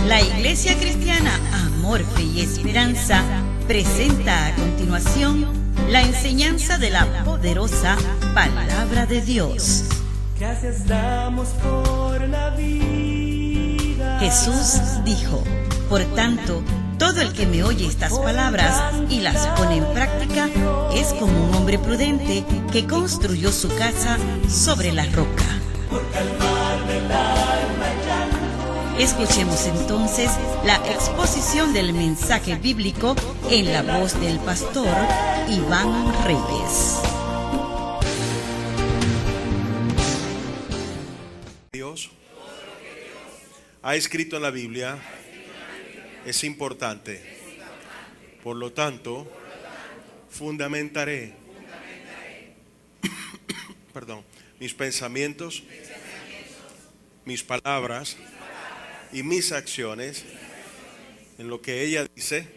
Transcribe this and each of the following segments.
La Iglesia Cristiana Amor, Fe y Esperanza presenta a continuación la enseñanza de la poderosa Palabra de Dios. Gracias damos por la vida. Jesús dijo: por tanto, todo el que me oye estas palabras y las pone en práctica es como un hombre prudente que construyó su casa sobre la roca. Escuchemos entonces la exposición del mensaje bíblico en la voz del pastor Iván Reyes. Dios ha escrito en la Biblia es importante. Por lo tanto, fundamentaré mis pensamientos, mis palabras y mis acciones en lo que ella dice,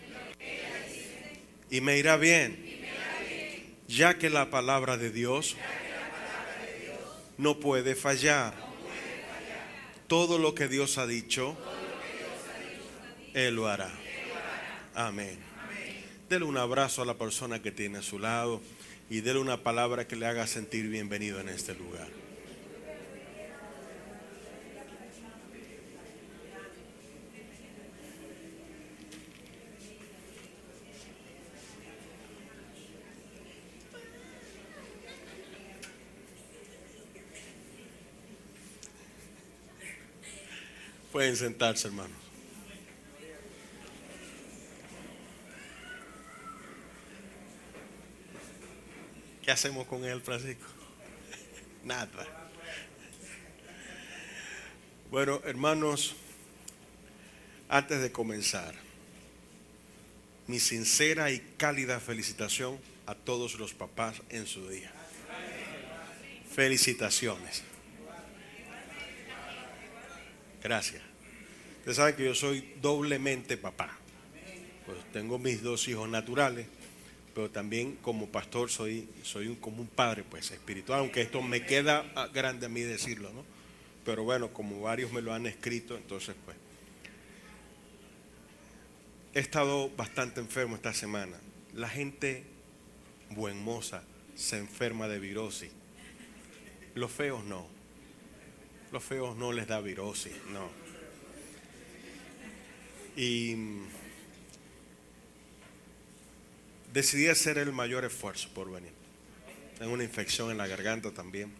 y me irá bien, ya que la palabra de Dios no puede fallar. Todo lo que Dios ha dicho, Él lo hará. Amén. Dele un abrazo a la persona que tiene a su lado y dele una palabra que le haga sentir bienvenido en este lugar. Pueden sentarse, hermanos. ¿Qué hacemos con él, Francisco? Nada. Bueno, hermanos, antes de comenzar, mi sincera y cálida felicitación a todos los papás en su día. Felicitaciones. Gracias. Ustedes saben que yo soy doblemente papá. Pues tengo mis dos hijos naturales, pero también como pastor soy como un padre pues espiritual, aunque esto me queda grande a mí decirlo, ¿no? Pero bueno, como varios me lo han escrito, entonces pues he estado bastante enfermo esta semana. La gente buen moza se enferma de virosis. Los feos no. Los feos no les da virosis, no. Y decidí hacer el mayor esfuerzo por venir. Tengo una infección en la garganta también.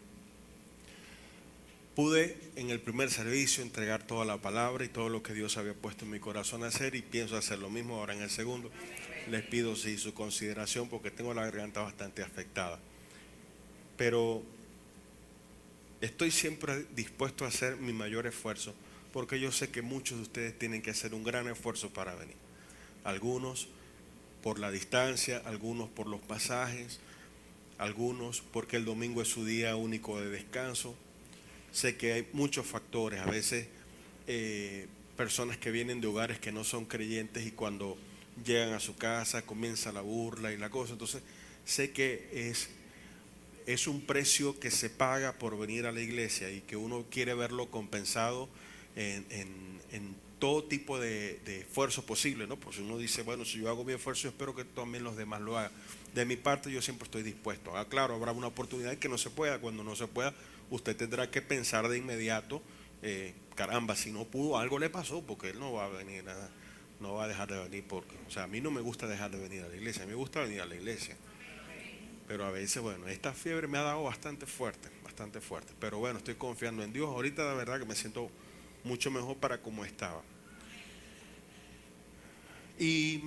Pude en el primer servicio entregar toda la palabra y todo lo que Dios había puesto en mi corazón a hacer, y pienso hacer lo mismo ahora en el segundo. Les pido sí su consideración porque tengo la garganta bastante afectada. Pero estoy siempre dispuesto a hacer mi mayor esfuerzo porque yo sé que muchos de ustedes tienen que hacer un gran esfuerzo para venir. Algunos por la distancia, algunos por los pasajes, algunos porque el domingo es su día único de descanso. Sé que hay muchos factores, a veces personas que vienen de hogares que no son creyentes y cuando llegan a su casa comienza la burla y la cosa. Entonces sé que es un precio que se paga por venir a la iglesia y que uno quiere verlo compensado en todo tipo de esfuerzo posible, ¿no? Pues uno dice, bueno, si yo hago mi esfuerzo, espero que también los demás lo hagan. De mi parte, yo siempre estoy dispuesto. Claro, habrá una oportunidad que no se pueda. Cuando no se pueda, usted tendrá que pensar de inmediato, caramba, si no pudo, algo le pasó, porque él no va a venir, no va a dejar de venir. O sea, a mí no me gusta dejar de venir a la iglesia, a mí me gusta venir a la iglesia. Pero a veces, bueno, esta fiebre me ha dado bastante fuerte. Pero bueno, estoy confiando en Dios. Ahorita de verdad que me siento mucho mejor para como estaba. Y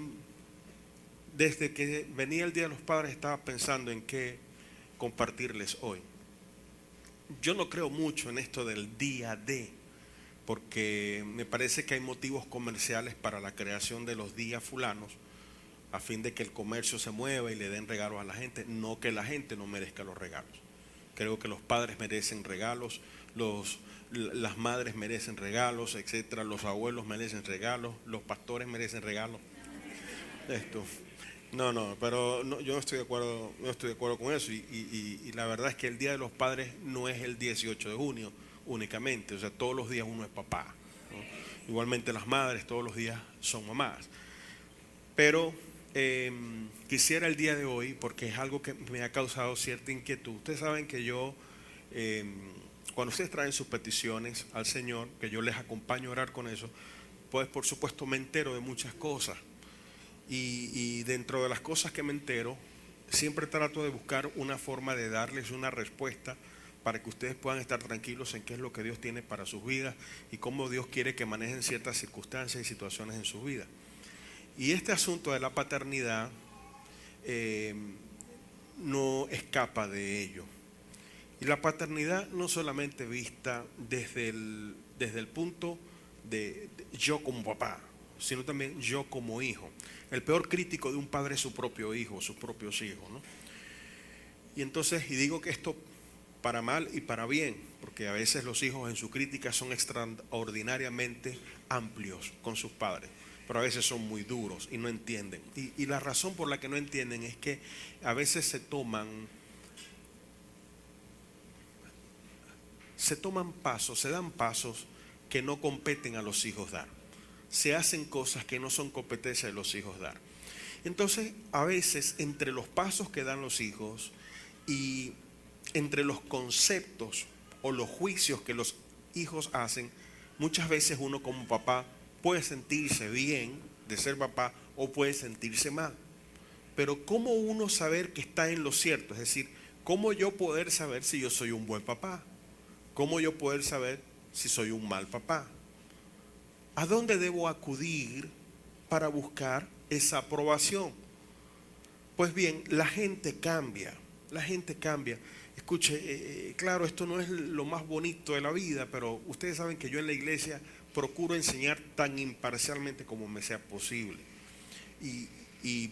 desde que venía el Día de los Padres estaba pensando en qué compartirles hoy. Yo no creo mucho en esto del día de, porque me parece que hay motivos comerciales para la creación de los días fulanos, a fin de que el comercio se mueva y le den regalos a la gente, no que la gente no merezca los regalos. Creo que los padres merecen regalos, las madres merecen regalos, etcétera, los abuelos merecen regalos, los pastores merecen regalos. Pero yo no estoy de acuerdo con eso, y la verdad es que el Día de los Padres no es el 18 de junio únicamente, o sea, todos los días uno es papá, ¿no? Igualmente las madres todos los días son mamás. Pero quisiera el día de hoy, porque es algo que me ha causado cierta inquietud. Ustedes saben que yo, cuando ustedes traen sus peticiones al Señor, que yo les acompaño a orar con eso, pues por supuesto me entero de muchas cosas. Y dentro de las cosas que me entero, siempre trato de buscar una forma de darles una respuesta para que ustedes puedan estar tranquilos en qué es lo que Dios tiene para sus vidas y cómo Dios quiere que manejen ciertas circunstancias y situaciones en sus vidas. Y este asunto de la paternidad no escapa de ello. Y la paternidad no solamente vista desde el punto de yo como papá, sino también yo como hijo. El peor crítico de un padre es su propio hijo, sus propios hijos, ¿no? Y entonces, y digo que esto para mal y para bien, porque a veces los hijos en su crítica son extraordinariamente amplios con sus padres, pero a veces son muy duros y no entienden. Y la razón por la que no entienden es que a veces se toman pasos, se dan pasos que no competen a los hijos dar. Se hacen cosas que no son competencia de los hijos dar. Entonces, a veces, entre los pasos que dan los hijos y entre los conceptos o los juicios que los hijos hacen, muchas veces uno como papá puede sentirse bien de ser papá o puede sentirse mal. Pero ¿cómo uno saber que está en lo cierto? Es decir, ¿cómo yo poder saber si yo soy un buen papá? ¿Cómo yo poder saber si soy un mal papá? ¿A dónde debo acudir para buscar esa aprobación? Pues bien, la gente cambia, la gente cambia. Escuche, claro, esto no es lo más bonito de la vida, pero ustedes saben que yo en la iglesia procuro enseñar tan imparcialmente como me sea posible. Y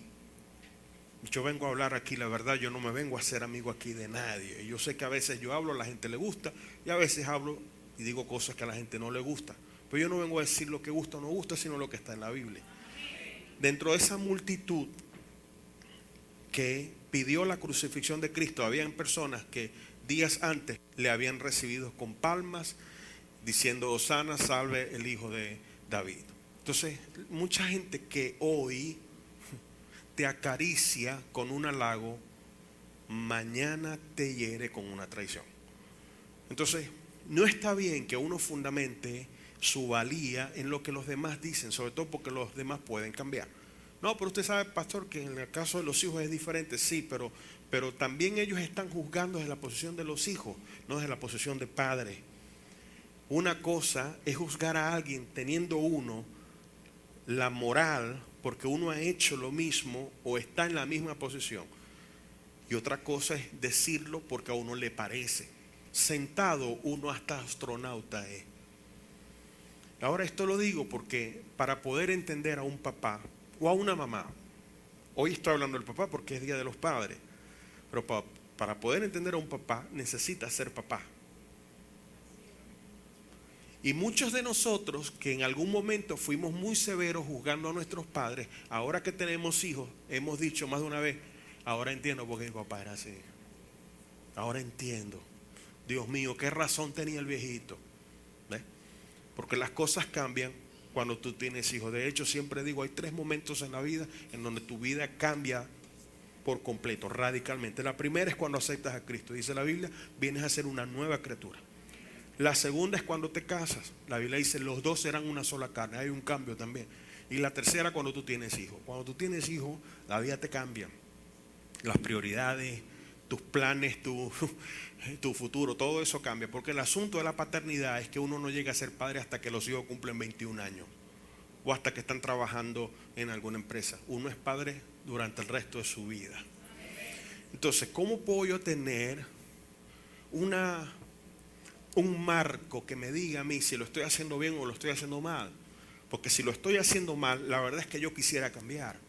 yo vengo a hablar aquí, la verdad, yo no me vengo a ser amigo aquí de nadie. Yo sé que a veces yo hablo, a la gente le gusta, y a veces hablo y digo cosas que a la gente no le gusta. Pero yo no vengo a decir lo que gusta o no gusta, sino lo que está en la Biblia. Dentro de esa multitud que pidió la crucifixión de Cristo, habían personas que días antes le habían recibido con palmas, diciendo: Hosana, salve el hijo de David. Entonces, mucha gente que hoy te acaricia con un halago, mañana te hiere con una traición. Entonces, no está bien que uno fundamente su valía en lo que los demás dicen, sobre todo porque los demás pueden cambiar. No, pero usted sabe, pastor, que en el caso de los hijos es diferente. Sí, pero también ellos están juzgando desde la posición de los hijos, no desde la posición de padre. Una cosa es juzgar a alguien teniendo uno la moral porque uno ha hecho lo mismo o está en la misma posición. Y otra cosa es decirlo porque a uno le parece. Sentado uno hasta astronauta es. Ahora esto lo digo porque para poder entender a un papá o a una mamá, hoy estoy hablando del papá porque es Día de los Padres, pero para poder entender a un papá necesita ser papá. Y muchos de nosotros que en algún momento fuimos muy severos juzgando a nuestros padres, ahora que tenemos hijos, hemos dicho más de una vez: ahora entiendo por qué mi papá era así. Ahora entiendo. Dios mío, qué razón tenía el viejito. ¿Ves? Porque las cosas cambian cuando tú tienes hijos. De hecho, siempre digo, hay 3 momentos en la vida en donde tu vida cambia por completo, radicalmente. La primera es cuando aceptas a Cristo. Dice la Biblia, vienes a ser una nueva criatura. La segunda es cuando te casas. La Biblia dice, los dos serán una sola carne. Hay un cambio también. Y la tercera, cuando tú tienes hijos. Cuando tú tienes hijos, la vida te cambia. Las prioridades, tus planes, tu futuro, todo eso cambia. Porque el asunto de la paternidad es que uno no llega a ser padre hasta que los hijos cumplen 21 años. O hasta que están trabajando en alguna empresa. Uno es padre durante el resto de su vida. Entonces, ¿cómo puedo yo tener un marco que me diga a mí si lo estoy haciendo bien o lo estoy haciendo mal? Porque si lo estoy haciendo mal, la verdad es que yo quisiera cambiar.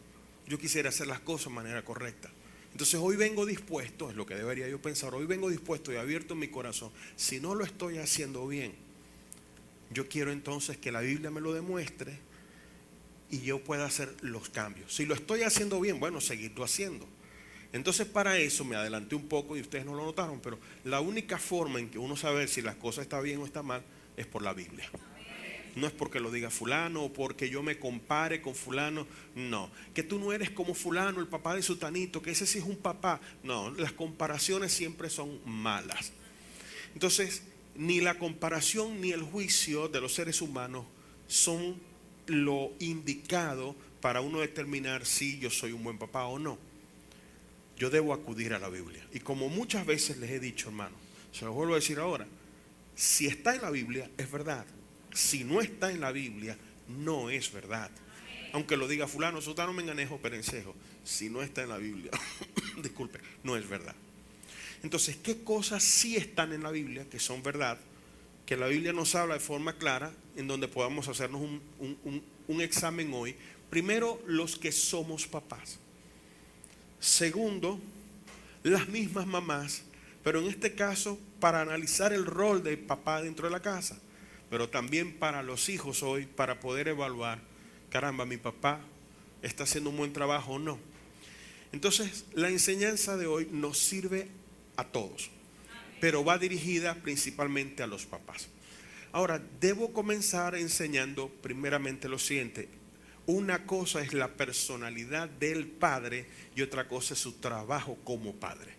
Yo quisiera hacer las cosas de manera correcta. Entonces hoy vengo dispuesto, es lo que debería yo pensar, hoy vengo dispuesto y abierto en mi corazón. Si no lo estoy haciendo bien, yo quiero entonces que la Biblia me lo demuestre y yo pueda hacer los cambios. Si lo estoy haciendo bien, bueno, seguirlo haciendo. Entonces para eso me adelanté un poco y ustedes no lo notaron, pero la única forma en que uno sabe si las cosas están bien o están mal es por la Biblia. No es porque lo diga fulano o porque yo me compare con fulano. No, que tú no eres como fulano, el papá de sutanito, que ese sí es un papá. No, las comparaciones siempre son malas. Entonces, ni la comparación ni el juicio de los seres humanos son lo indicado para uno determinar si yo soy un buen papá o no. Yo debo acudir a la Biblia. Y como muchas veces les he dicho, hermano, se los vuelvo a decir ahora, si está en la Biblia, es verdad. Si no está en la Biblia, no es verdad. Aunque lo diga fulano, sotano, menganejo, perencejo, si no está en la Biblia, disculpe, no es verdad. Entonces, ¿qué cosas sí están en la Biblia que son verdad? Que la Biblia nos habla de forma clara, en donde podamos hacernos un examen hoy. Primero, los que somos papás. Segundo, las mismas mamás, pero en este caso para analizar el rol de papá dentro de la casa, pero también para los hijos hoy, para poder evaluar, caramba, mi papá está haciendo un buen trabajo o no. Entonces, la enseñanza de hoy nos sirve a todos, pero va dirigida principalmente a los papás. Ahora, debo comenzar enseñando primeramente lo siguiente. Una cosa es la personalidad del padre y otra cosa es su trabajo como padre.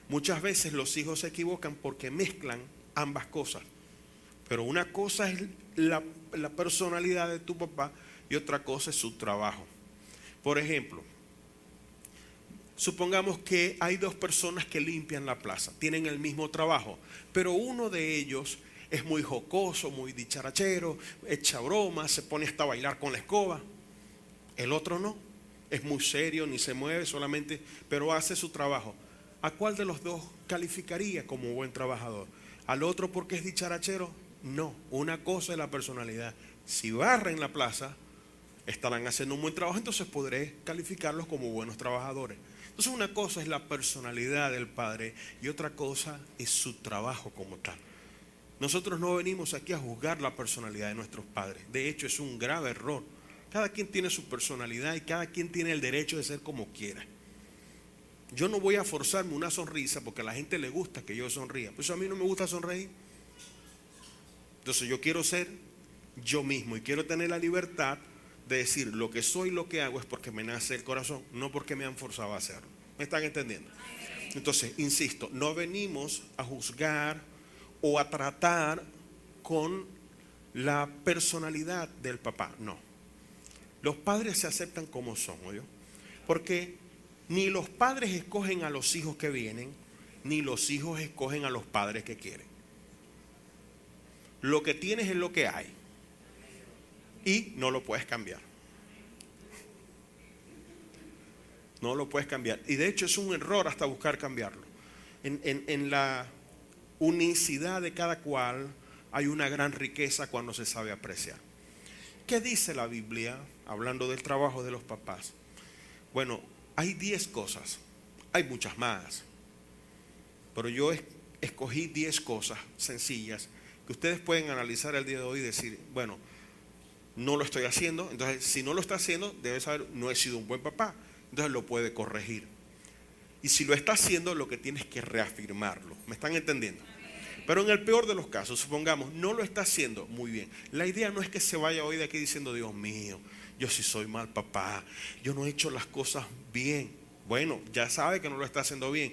Muchas veces los hijos se equivocan porque mezclan ambas cosas. Pero una cosa es la personalidad de tu papá y otra cosa es su trabajo. Por ejemplo, supongamos que hay dos personas que limpian la plaza, tienen el mismo trabajo, pero uno de ellos es muy jocoso, muy dicharachero, echa bromas, se pone hasta a bailar con la escoba. El otro no, es muy serio, ni se mueve solamente, pero hace su trabajo. ¿A cuál de los dos calificaría como buen trabajador? ¿Al otro porque es dicharachero? No, una cosa es la personalidad. Si barren la plaza, estarán haciendo un buen trabajo, entonces podré calificarlos como buenos trabajadores. Entonces una cosa es la personalidad del padre y otra cosa es su trabajo como tal. Nosotros no venimos aquí a juzgar la personalidad de nuestros padres. De hecho, es un grave error. Cada quien tiene su personalidad y cada quien tiene el derecho de ser como quiera. Yo no voy a forzarme una sonrisa porque a la gente le gusta que yo sonría. Pues a mí no me gusta sonreír. Entonces yo quiero ser yo mismo y quiero tener la libertad de decir lo que soy, lo que hago es porque me nace el corazón, no porque me han forzado a hacerlo. ¿Me están entendiendo? Entonces, insisto, no venimos a juzgar o a tratar con la personalidad del papá, no. Los padres se aceptan como son, ¿oyó? Porque ni los padres escogen a los hijos que vienen, ni los hijos escogen a los padres que quieren. Lo que tienes es lo que hay y no lo puedes cambiar. No lo puedes cambiar. Y de hecho es un error hasta buscar cambiarlo. En la unicidad de cada cual hay una gran riqueza cuando se sabe apreciar. ¿Qué dice la Biblia hablando del trabajo de los papás? Bueno, hay 10 cosas, hay muchas más, pero yo escogí 10 cosas sencillas que ustedes pueden analizar el día de hoy y decir, bueno, no lo estoy haciendo, entonces si no lo está haciendo, debe saber, no he sido un buen papá, entonces lo puede corregir. Y si lo está haciendo, lo que tiene es que reafirmarlo. ¿Me están entendiendo? Pero en el peor de los casos, supongamos, no lo está haciendo muy bien. La idea no es que se vaya hoy de aquí diciendo, Dios mío, yo sí soy mal papá, yo no he hecho las cosas bien. Bueno, ya sabe que no lo está haciendo bien,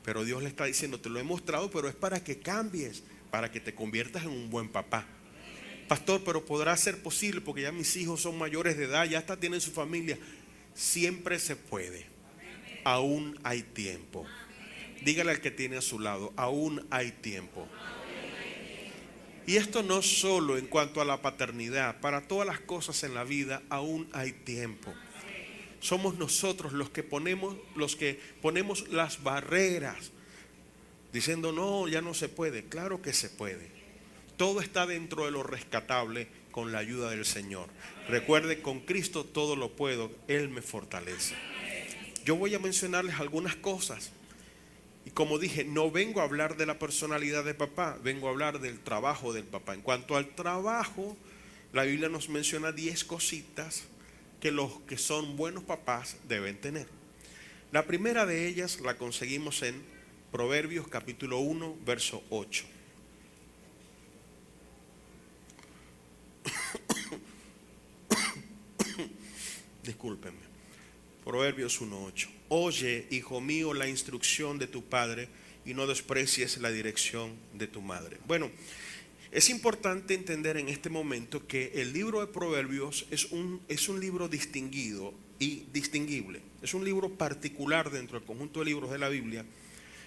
pero Dios le está diciendo, te lo he mostrado, pero es para que cambies, para que te conviertas en un buen papá. Pastor, pero podrá ser posible porque ya mis hijos son mayores de edad, ya hasta tienen su familia. Siempre se puede. Aún hay tiempo. Dígale al que tiene a su lado, aún hay tiempo. Y esto no solo en cuanto a la paternidad, para todas las cosas en la vida aún hay tiempo. Somos nosotros los que ponemos las barreras, diciendo no, ya no se puede. Claro que se puede. Todo está dentro de lo rescatable con la ayuda del Señor. Recuerde, con Cristo todo lo puedo, Él me fortalece. Yo voy a mencionarles algunas cosas. Y como dije, no vengo a hablar de la personalidad de papá, vengo a hablar del trabajo del papá. En cuanto al trabajo, la Biblia nos menciona 10 cositas que los que son buenos papás deben tener. La primera de ellas la conseguimos en Proverbios capítulo 1, verso 8. Discúlpenme. Proverbios 1:8. Oye, hijo mío, la instrucción de tu padre y no desprecies la dirección de tu madre. Bueno, es importante entender en este momento que el libro de Proverbios es un libro distinguido y distinguible. Es un libro particular dentro del conjunto de libros de la Biblia,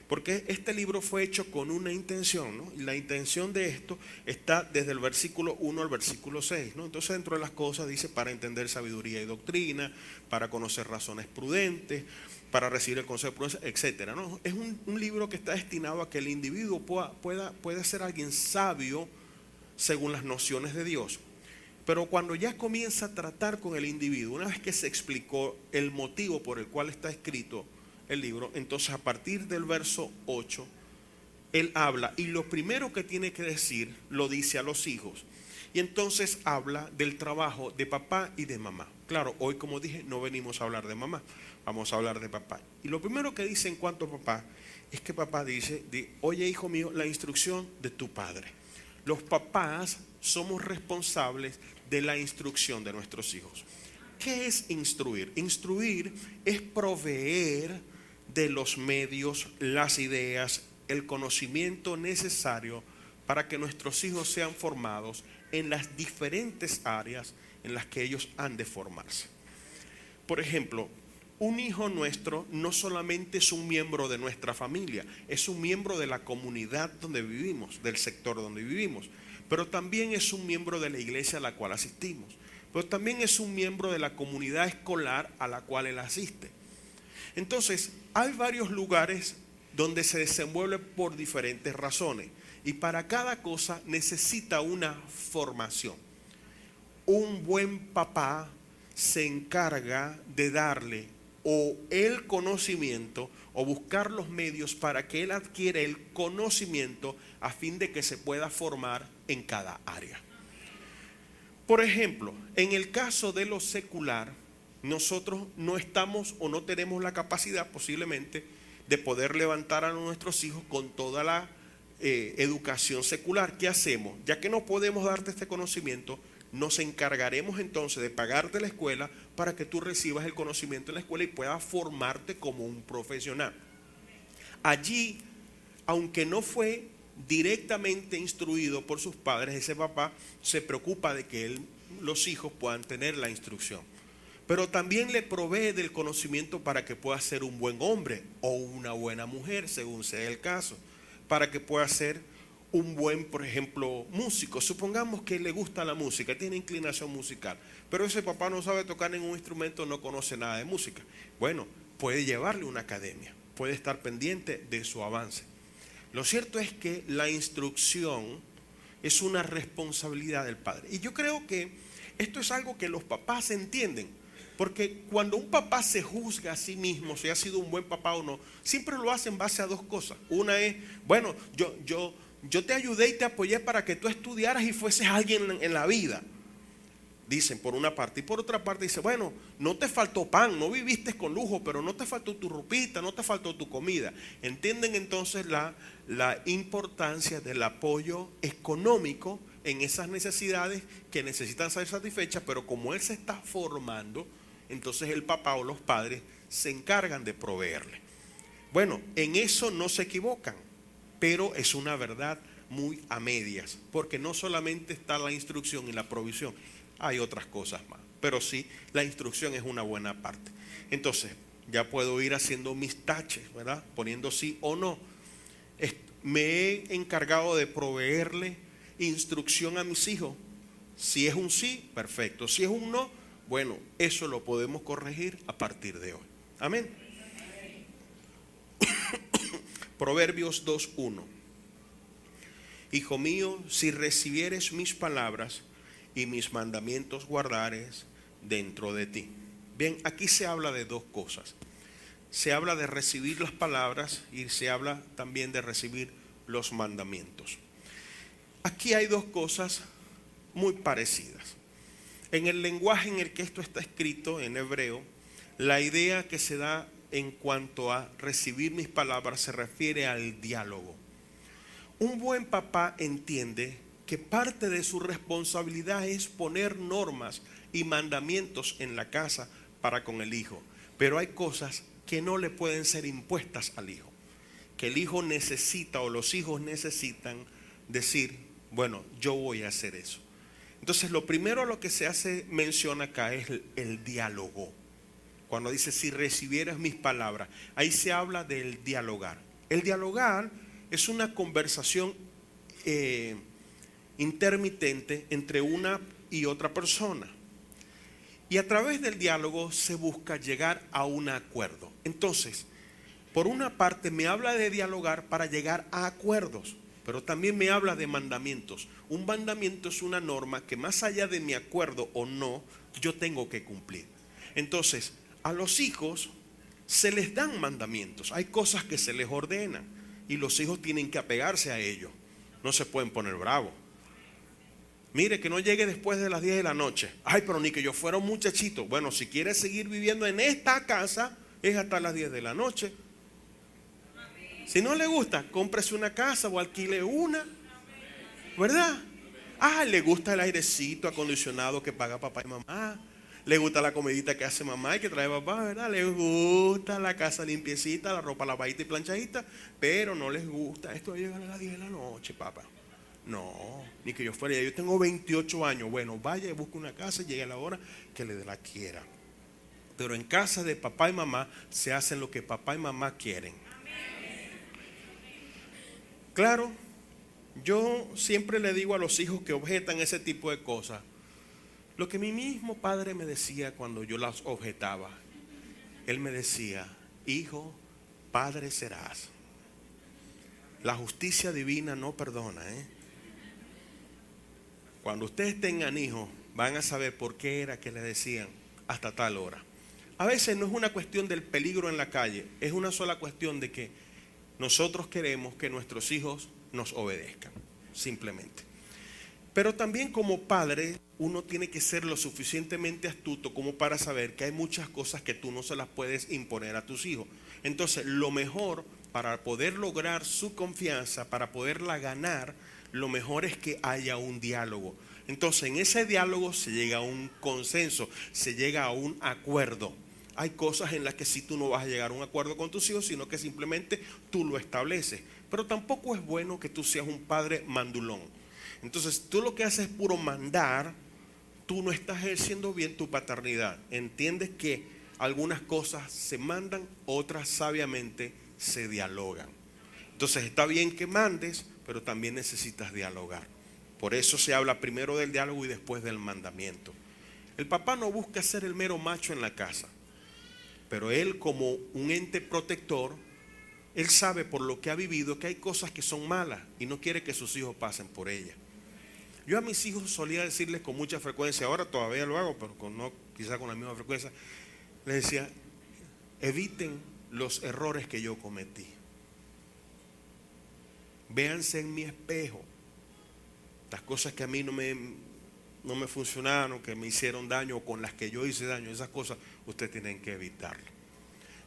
porque este libro fue hecho con una intención, ¿no? Y la intención de esto está desde el versículo 1 al versículo 6, ¿no? Entonces, dentro de las cosas dice: para entender sabiduría y doctrina, para conocer razones prudentes, para recibir el consejo de prudencia, etcétera, ¿no? Es un libro que está destinado a que el individuo pueda ser alguien sabio según las nociones de Dios. Pero cuando ya comienza a tratar con el individuo, una vez que se explicó el motivo por el cual está escrito el libro, entonces a partir del verso 8, él habla, y lo primero que tiene que decir lo dice a los hijos. Y entonces habla del trabajo de papá y de mamá. Claro, hoy, como dije, no venimos a hablar de mamá, vamos a hablar de papá. Y lo primero que dice en cuanto a papá es que papá dice: oye, hijo mío, la instrucción de tu padre. Los papás somos responsables de la instrucción de nuestros hijos. ¿Qué es instruir? Instruir es proveer de los medios, las ideas, el conocimiento necesario para que nuestros hijos sean formados en las diferentes áreas en las que ellos han de formarse. Por ejemplo, un hijo nuestro no solamente es un miembro de nuestra familia, es un miembro de la comunidad donde vivimos, del sector donde vivimos, pero también es un miembro de la iglesia a la cual asistimos, pero también es un miembro de la comunidad escolar a la cual él asiste. Entonces, hay varios lugares donde se desenvuelve por diferentes razones, y para cada cosa necesita una formación. Un buen papá se encarga de darle o el conocimiento o buscar los medios para que él adquiera el conocimiento a fin de que se pueda formar en cada área. Por ejemplo, en el caso de lo secular, nosotros no estamos o no tenemos la capacidad posiblemente de poder levantar a nuestros hijos con toda la educación secular. ¿Qué hacemos? Ya que no podemos darte este conocimiento, nos encargaremos entonces de pagarte la escuela para que tú recibas el conocimiento en la escuela y puedas formarte como un profesional. Allí, aunque no fue directamente instruido por sus padres, ese papá se preocupa de que los hijos puedan tener la instrucción. Pero también le provee del conocimiento para que pueda ser un buen hombre o una buena mujer, según sea el caso, para que pueda ser un buen, por ejemplo, músico. Supongamos que le gusta la música, tiene inclinación musical, pero ese papá no sabe tocar ningún instrumento, no conoce nada de música. Bueno, puede llevarle a una academia, puede estar pendiente de su avance. Lo cierto es que la instrucción es una responsabilidad del padre. Y yo creo que esto es algo que los papás entienden. Porque cuando un papá se juzga a sí mismo, si ha sido un buen papá o no, siempre lo hace en base a dos cosas. Una es: bueno, yo te ayudé y te apoyé para que tú estudiaras y fueses alguien en la vida. Dicen por una parte. Y por otra parte dice: bueno, no te faltó pan, no viviste con lujo, pero no te faltó tu ropita, no te faltó tu comida. Entienden entonces la importancia del apoyo económico en esas necesidades que necesitan ser satisfechas, pero como él se está formando, entonces el papá o los padres se encargan de proveerle. Bueno, en eso no se equivocan, pero es una verdad muy a medias, porque no solamente está la instrucción y la provisión, hay otras cosas más, pero sí, la instrucción es una buena parte. Entonces, ya puedo ir haciendo mis taches, ¿verdad? Poniendo sí o no. Me he encargado de proveerle instrucción a mis hijos. Si es un sí, perfecto. Si es un no, bueno, eso lo podemos corregir a partir de hoy. Amén. Proverbios 2:1. Hijo mío, si recibieres mis palabras y mis mandamientos guardares dentro de ti. Bien, aquí se habla de dos cosas. Se habla de recibir las palabras y se habla también de recibir los mandamientos. Aquí hay dos cosas muy parecidas. En el lenguaje en el que esto está escrito, en hebreo, la idea que se da en cuanto a recibir mis palabras se refiere al diálogo. Un buen papá entiende que parte de su responsabilidad es poner normas y mandamientos en la casa para con el hijo, pero hay cosas que no le pueden ser impuestas al hijo, que el hijo necesita o los hijos necesitan decir, bueno, yo voy a hacer eso. Entonces lo primero a lo que se hace mención acá es el diálogo. Cuando dice si recibieras mis palabras, ahí se habla del dialogar. El dialogar es una conversación intermitente entre una y otra persona. Y a través del diálogo se busca llegar a un acuerdo. Entonces, por una parte me habla de dialogar para llegar a acuerdos, pero también me habla de mandamientos. Un mandamiento es una norma que más allá de mi acuerdo o no, yo tengo que cumplir. Entonces, a los hijos se les dan mandamientos. Hay cosas que se les ordenan y los hijos tienen que apegarse a ello. No se pueden poner bravos. Mire, que no llegue después de las 10 de la noche. Ay, pero ni que yo fuera un muchachito. Bueno, si quiere seguir viviendo en esta casa, es hasta las 10 de la noche. Si no le gusta, cómprese una casa o alquile una, ¿verdad? Ah, le gusta el airecito acondicionado que paga papá y mamá. Le gusta la comidita que hace mamá y que trae papá, ¿verdad? Le gusta la casa limpiecita, la ropa lavadita y planchadita, pero no les gusta esto de llegar a las 10 de la noche, papá. No, ni que yo fuera, yo tengo 28 años. Bueno, vaya y busque una casa y llegue a la hora que le la quiera. Pero en casa de papá y mamá se hacen lo que papá y mamá quieren. Claro, yo siempre le digo a los hijos que objetan ese tipo de cosas, lo que mi mismo padre me decía cuando yo las objetaba. Él me decía, hijo, padre serás. La justicia divina no perdona, Cuando ustedes tengan hijos, van a saber por qué era que le decían hasta tal hora. A veces no es una cuestión del peligro en la calle, es una sola cuestión de que nosotros queremos que nuestros hijos nos obedezcan, simplemente. Pero también como padre, uno tiene que ser lo suficientemente astuto como para saber que hay muchas cosas que tú no se las puedes imponer a tus hijos. Entonces, lo mejor para poder lograr su confianza, para poderla ganar, lo mejor es que haya un diálogo. Entonces, en ese diálogo se llega a un consenso, se llega a un acuerdo. Hay cosas en las que sí tú no vas a llegar a un acuerdo con tus hijos, sino que simplemente tú lo estableces. Pero tampoco es bueno que tú seas un padre mandulón. Entonces, tú lo que haces es puro mandar, tú no estás ejerciendo bien tu paternidad. Entiendes que algunas cosas se mandan, otras sabiamente se dialogan. Entonces, está bien que mandes, pero también necesitas dialogar. Por eso se habla primero del diálogo y después del mandamiento. El papá no busca ser el mero macho en la casa, pero él, como un ente protector, él sabe por lo que ha vivido que hay cosas que son malas y no quiere que sus hijos pasen por ellas. Yo a mis hijos solía decirles con mucha frecuencia, ahora todavía lo hago, pero no quizá con la misma frecuencia, les decía, eviten los errores que yo cometí. Véanse en mi espejo. Las cosas que a mí no me funcionaron, que me hicieron daño o con las que yo hice daño, esas cosas ustedes tienen que evitarlo.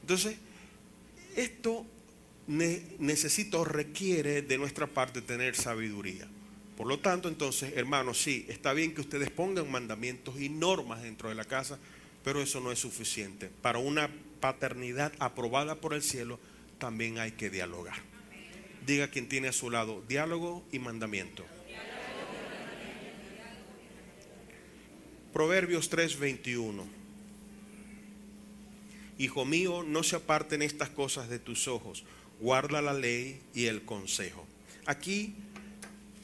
Entonces, esto requiere de nuestra parte tener sabiduría. Por lo tanto, entonces, hermanos, sí, está bien que ustedes pongan mandamientos y normas dentro de la casa, pero eso no es suficiente. Para una paternidad aprobada por el cielo, también hay que dialogar. Diga quien tiene a su lado, diálogo y mandamiento. Proverbios 3:21. Hijo mío, no se aparten estas cosas de tus ojos, guarda la ley y el consejo. Aquí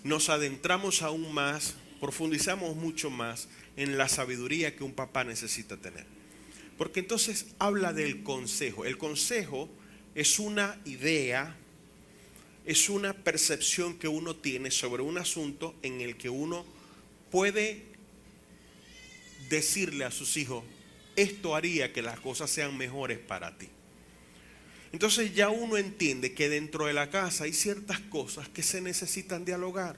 nos adentramos aún más, profundizamos mucho más en la sabiduría que un papá necesita tener. Porque entonces habla del consejo. El consejo es una idea, es una percepción que uno tiene sobre un asunto en el que uno puede decirle a sus hijos, esto haría que las cosas sean mejores para ti. Entonces ya uno entiende que dentro de la casa hay ciertas cosas que se necesitan dialogar.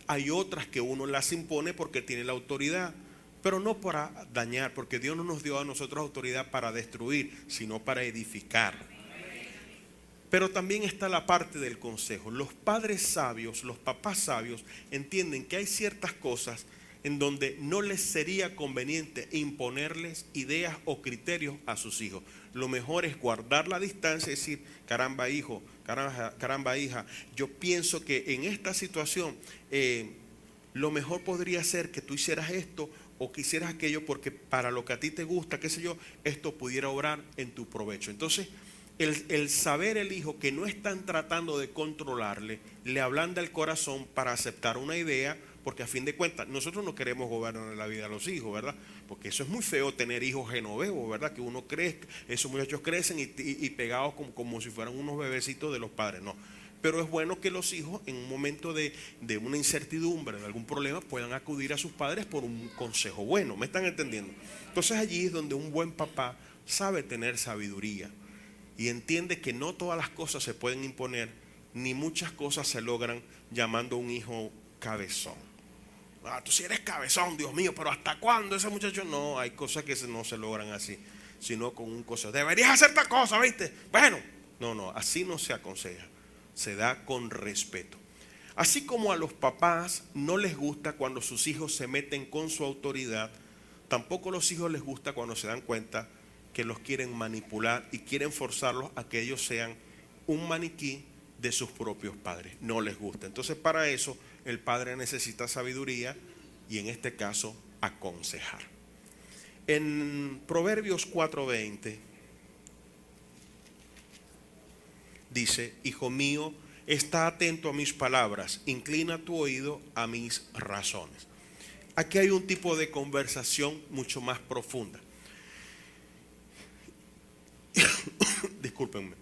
Hay otras que uno las impone porque tiene la autoridad, pero no para dañar, porque Dios no nos dio a nosotros autoridad para destruir, sino para edificar. Pero también está la parte del consejo. Los padres sabios, los papás sabios entienden que hay ciertas cosas en donde no les sería conveniente imponerles ideas o criterios a sus hijos. Lo mejor es guardar la distancia y decir, caramba hijo, caramba hija, yo pienso que en esta situación lo mejor podría ser que tú hicieras esto o que hicieras aquello, porque para lo que a ti te gusta, qué sé yo, esto pudiera obrar en tu provecho. Entonces, el saber el hijo que no están tratando de controlarle, le ablanda el corazón para aceptar una idea, porque a fin de cuentas nosotros no queremos gobernar la vida a los hijos, ¿verdad? Porque eso es muy feo, tener hijos genovevos, ¿verdad? Que uno cree, esos muchachos crecen y pegados como si fueran unos bebecitos de los padres, no. Pero es bueno que los hijos en un momento de una incertidumbre, de algún problema, puedan acudir a sus padres por un consejo bueno. ¿Me están entendiendo? Entonces allí es donde un buen papá sabe tener sabiduría y entiende que no todas las cosas se pueden imponer, ni muchas cosas se logran llamando a un hijo cabezón. Tú sí eres cabezón, Dios mío, pero ¿hasta cuándo ese muchacho? No, hay cosas que no se logran así, sino con un consejo. Deberías hacer esta cosa, ¿viste? Bueno, no, así no se aconseja. Se da con respeto. Así como a los papás no les gusta cuando sus hijos se meten con su autoridad, tampoco a los hijos les gusta cuando se dan cuenta que los quieren manipular y quieren forzarlos a que ellos sean un maniquí de sus propios padres. No les gusta. Entonces, para eso el padre necesita sabiduría y en este caso aconsejar. En Proverbios 4:20 dice: hijo mío, está atento a mis palabras, inclina tu oído a mis razones. Aquí hay un tipo de conversación mucho más profunda. Discúlpenme.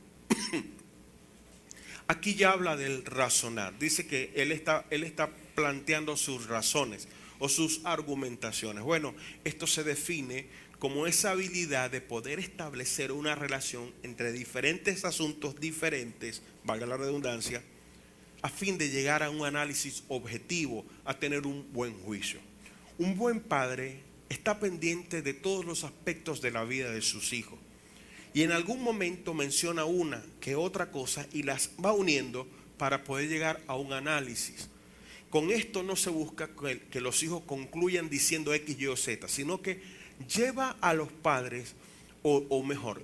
Aquí ya habla del razonar. Dice que él está planteando sus razones o sus argumentaciones. Bueno, esto se define como esa habilidad de poder establecer una relación entre diferentes asuntos diferentes, valga la redundancia, a fin de llegar a un análisis objetivo, a tener un buen juicio. Un buen padre está pendiente de todos los aspectos de la vida de sus hijos y en algún momento menciona una que otra cosa y las va uniendo para poder llegar a un análisis. Con esto no se busca que los hijos concluyan diciendo X, Y o Z, sino que lleva a los padres, o mejor,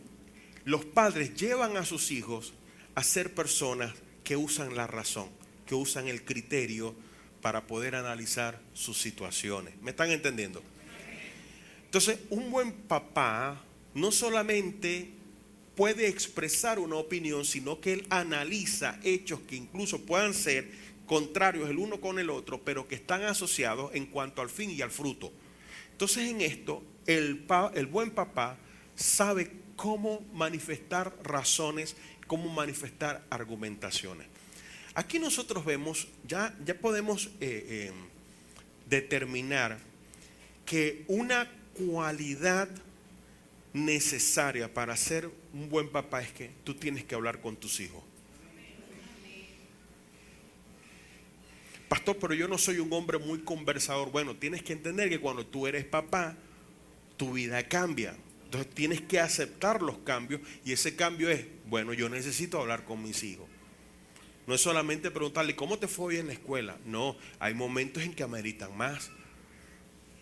los padres llevan a sus hijos a ser personas que usan la razón, que usan el criterio para poder analizar sus situaciones. ¿Me están entendiendo? Entonces, un buen papá no solamente puede expresar una opinión, sino que él analiza hechos que incluso puedan ser contrarios el uno con el otro, pero que están asociados en cuanto al fin y al fruto. Entonces, en esto, el buen papá sabe cómo manifestar razones, cómo manifestar argumentaciones. Aquí nosotros vemos, ya podemos determinar que una cualidad necesaria para ser un buen papá es que tú tienes que hablar con tus hijos. Pastor, pero yo no soy un hombre muy conversador. Bueno, tienes que entender que cuando tú eres papá, tu vida cambia. Entonces tienes que aceptar los cambios y ese cambio es, bueno, yo necesito hablar con mis hijos. No es solamente preguntarle, ¿cómo te fue hoy en la escuela? No, hay momentos en que ameritan más.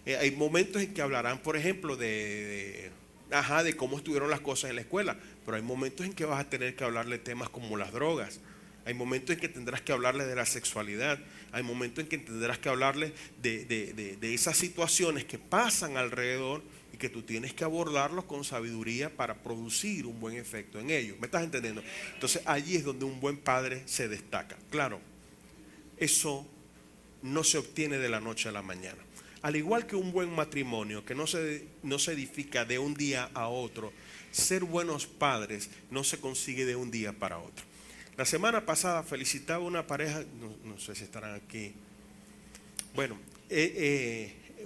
Hay momentos en que hablarán, por ejemplo, de cómo estuvieron las cosas en la escuela. Pero hay momentos en que vas a tener que hablarle temas como las drogas. Hay momentos en que tendrás que hablarle de la sexualidad. Hay momentos en que tendrás que hablarle de esas situaciones que pasan alrededor y que tú tienes que abordarlos con sabiduría para producir un buen efecto en ellos. ¿Me estás entendiendo? Entonces allí es donde un buen padre se destaca. Claro, eso no se obtiene de la noche a la mañana. Al igual que un buen matrimonio que no se edifica de un día a otro, ser buenos padres no se consigue de un día para otro. La semana pasada felicitaba a una pareja, no sé si estarán aquí, bueno,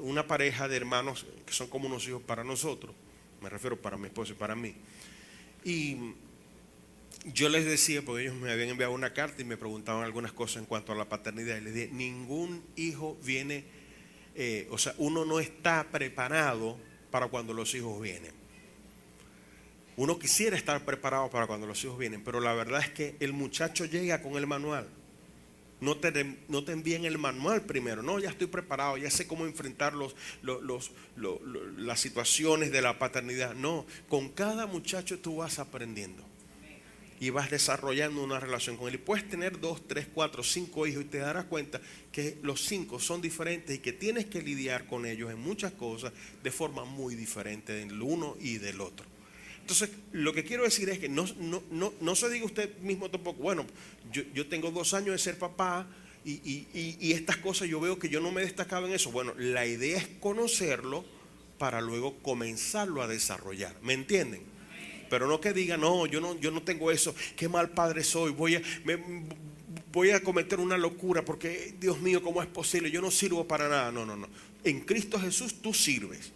una pareja de hermanos que son como unos hijos para nosotros, me refiero para mi esposo y para mí. Y yo les decía, porque ellos me habían enviado una carta y me preguntaban algunas cosas en cuanto a la paternidad, y les dije, ningún hijo viene, uno no está preparado para cuando los hijos vienen. Uno quisiera estar preparado para cuando los hijos vienen, pero la verdad es que el muchacho llega con el manual. No te envían el manual primero. No, ya estoy preparado, ya sé cómo enfrentar las situaciones de la paternidad. No, con cada muchacho tú vas aprendiendo y vas desarrollando una relación con él. Y puedes tener 2, 3, 4, 5 hijos y te darás cuenta que los 5 son diferentes y que tienes que lidiar con ellos en muchas cosas de forma muy diferente del uno y del otro. Entonces, lo que quiero decir es que no se diga usted mismo tampoco, bueno, yo tengo 2 años de ser papá y estas cosas yo veo que yo no me destacaba en eso. Bueno, la idea es conocerlo para luego comenzarlo a desarrollar. ¿Me entienden? Pero no que diga, no, yo no tengo eso, qué mal padre soy, voy a cometer una locura porque, Dios mío, ¿cómo es posible? Yo no sirvo para nada. No. En Cristo Jesús tú sirves.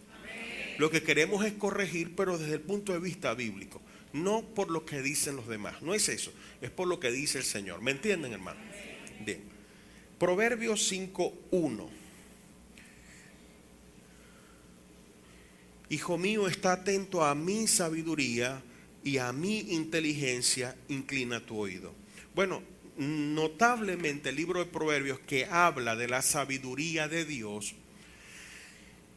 Lo que queremos es corregir, pero desde el punto de vista bíblico, no por lo que dicen los demás. No es eso, es por lo que dice el Señor. ¿Me entienden, hermano? Bien. Proverbios 5:1. Hijo mío, está atento a mi sabiduría y a mi inteligencia, inclina tu oído. Bueno, notablemente el libro de Proverbios, que habla de la sabiduría de Dios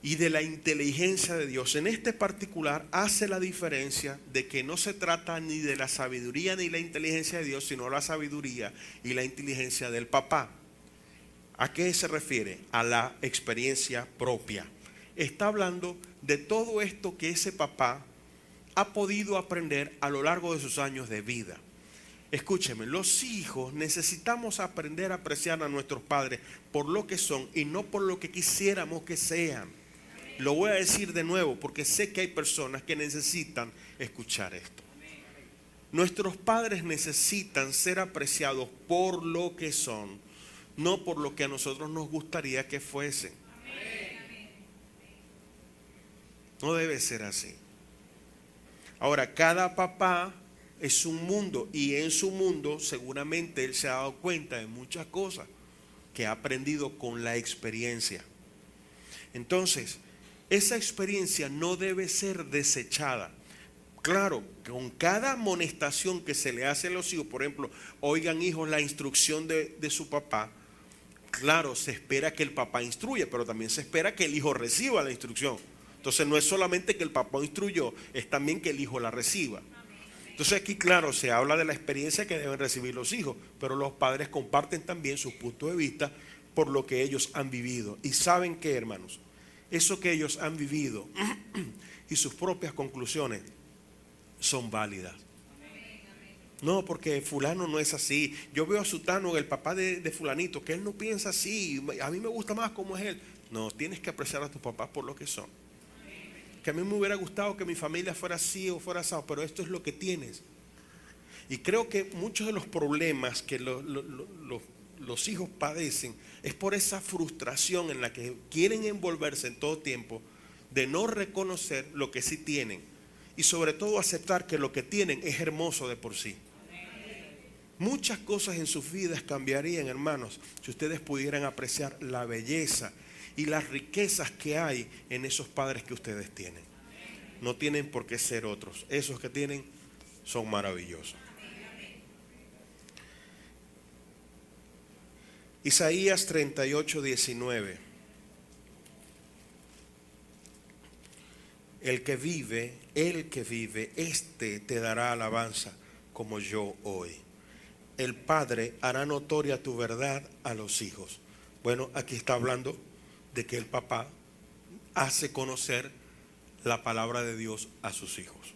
y de la inteligencia de Dios, en este particular hace la diferencia de que no se trata ni de la sabiduría ni la inteligencia de Dios, sino la sabiduría y la inteligencia del papá. ¿A qué se refiere? A la experiencia propia. Está hablando de todo esto que ese papá ha podido aprender a lo largo de sus años de vida. Escúcheme, los hijos necesitamos aprender a apreciar a nuestros padres por lo que son y no por lo que quisiéramos que sean. Lo voy a decir de nuevo porque sé que hay personas que necesitan escuchar esto. Nuestros padres necesitan ser apreciados por lo que son, no por lo que a nosotros nos gustaría que fuesen. No debe ser así. Ahora, cada papá es un mundo y en su mundo seguramente él se ha dado cuenta de muchas cosas que ha aprendido con la experiencia. Entonces, esa experiencia no debe ser desechada. Claro, con cada amonestación que se le hace a los hijos, por ejemplo, oigan hijos la instrucción de su papá, claro, se espera que el papá instruya, pero también se espera que el hijo reciba la instrucción. Entonces no es solamente que el papá instruyó, es también que el hijo la reciba. Entonces aquí, claro, se habla de la experiencia que deben recibir los hijos, pero los padres comparten también sus puntos de vista por lo que ellos han vivido. Y ¿saben qué, hermanos? Eso que ellos han vivido y sus propias conclusiones son válidas. No, porque fulano no es así. Yo veo a Sutano, el papá de fulanito, que él no piensa así. A mí me gusta más como es él. No, tienes que apreciar a tus papás por lo que son. Que a mí me hubiera gustado que mi familia fuera así o fuera así, pero esto es lo que tienes. Y creo que muchos de los problemas que los hijos padecen es por esa frustración en la que quieren envolverse en todo tiempo de no reconocer lo que sí tienen y sobre todo aceptar que lo que tienen es hermoso de por sí. Muchas cosas en sus vidas cambiarían, hermanos, si ustedes pudieran apreciar la belleza y las riquezas que hay en esos padres que ustedes tienen. No tienen por qué ser otros. Esos que tienen son maravillosos. Isaías 38:19. El que vive, este te dará alabanza como yo hoy. El Padre hará notoria tu verdad a los hijos. Bueno, aquí está hablando de que el papá hace conocer la palabra de Dios a sus hijos.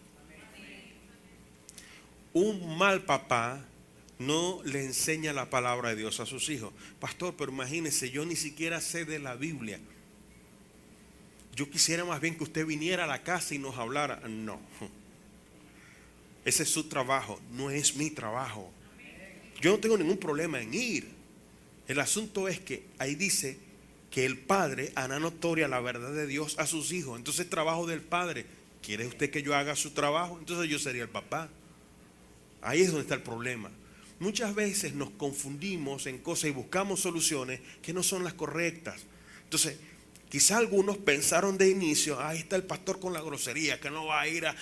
Un mal papá no le enseña la palabra de Dios a sus hijos. Pastor, pero imagínese, yo ni siquiera sé de la Biblia. Yo quisiera más bien que usted viniera a la casa y nos hablara. No. Ese es su trabajo, no es mi trabajo. Yo no tengo ningún problema en ir. El asunto es que ahí dice que el padre hará notoria la verdad de Dios a sus hijos. Entonces el trabajo del padre, ¿quiere usted que yo haga su trabajo? Entonces yo sería el papá. Ahí es donde está el problema. Muchas veces nos confundimos en cosas y buscamos soluciones que no son las correctas. Entonces, quizá algunos pensaron de inicio, ahí está el pastor con la grosería, que no va a ir a...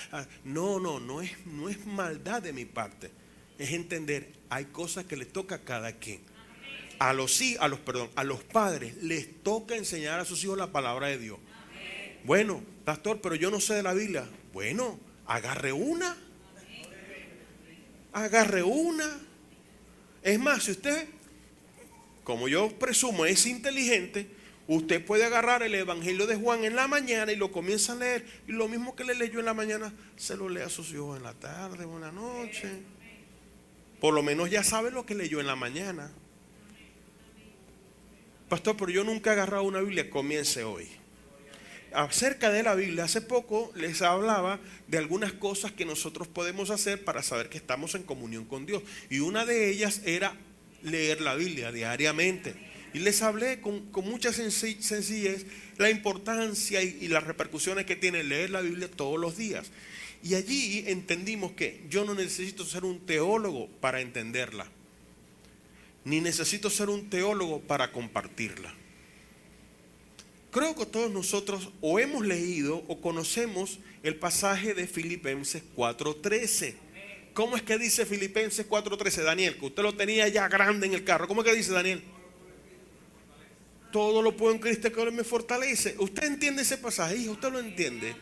No es maldad de mi parte. Es entender, hay cosas que le toca a cada quien. A los padres les toca enseñar a sus hijos la palabra de Dios. Bueno, pastor, pero yo no sé de la Biblia. Bueno, agarre una. Es más, si usted, como yo presumo, es inteligente, usted puede agarrar el Evangelio de Juan en la mañana y lo comienza a leer. Y lo mismo que le leyó en la mañana, se lo lee a sus hijos en la tarde o en la noche. Por lo menos ya sabe lo que leyó en la mañana. Pastor, pero yo nunca he agarrado una Biblia. Comience hoy. Acerca de la Biblia, hace poco les hablaba de algunas cosas que nosotros podemos hacer para saber que estamos en comunión con Dios. Y una de ellas era leer la Biblia diariamente. Y les hablé con mucha sencillez la importancia y las repercusiones que tiene leer la Biblia todos los días. Y allí entendimos que yo no necesito ser un teólogo para entenderla, ni necesito ser un teólogo para compartirla. Creo que todos nosotros o hemos leído o conocemos el pasaje de Filipenses 4:13. ¿Cómo es que dice Filipenses 4:13, Daniel? Que usted lo tenía ya grande en el carro. ¿Cómo es que dice, Daniel? Todo lo puedo en Cristo que me fortalece. ¿Usted entiende ese pasaje, hijo? ¿Usted lo entiende?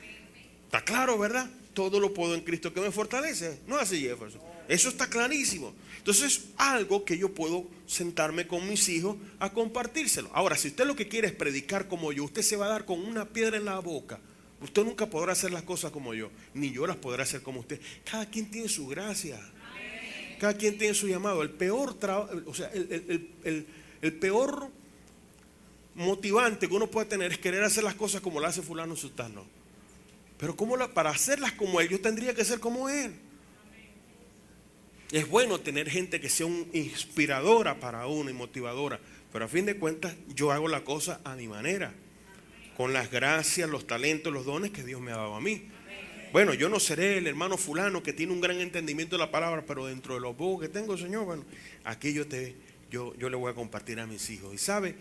Está claro, ¿verdad? Todo lo puedo en Cristo que me fortalece. No así, Jefferson. Eso está clarísimo. Entonces es algo que yo puedo sentarme con mis hijos a compartírselo. Ahora, si usted lo que quiere es predicar como yo, usted se va a dar con una piedra en la boca. Usted nunca podrá hacer las cosas como yo, ni yo las podré hacer como usted. Cada quien tiene su gracia. Cada quien tiene su llamado. El peor el peor motivante que uno puede tener es querer hacer las cosas como las hace fulano sutano. Pero para hacerlas como él, yo tendría que ser como él. Es bueno tener gente que sea inspiradora para uno y motivadora, pero a fin de cuentas yo hago la cosa a mi manera, con las gracias, los talentos, los dones que Dios me ha dado a mí. Bueno, yo no seré el hermano fulano que tiene un gran entendimiento de la palabra, pero dentro de los pocos que tengo, Señor, bueno, aquí yo le voy a compartir a mis hijos. Y sabe,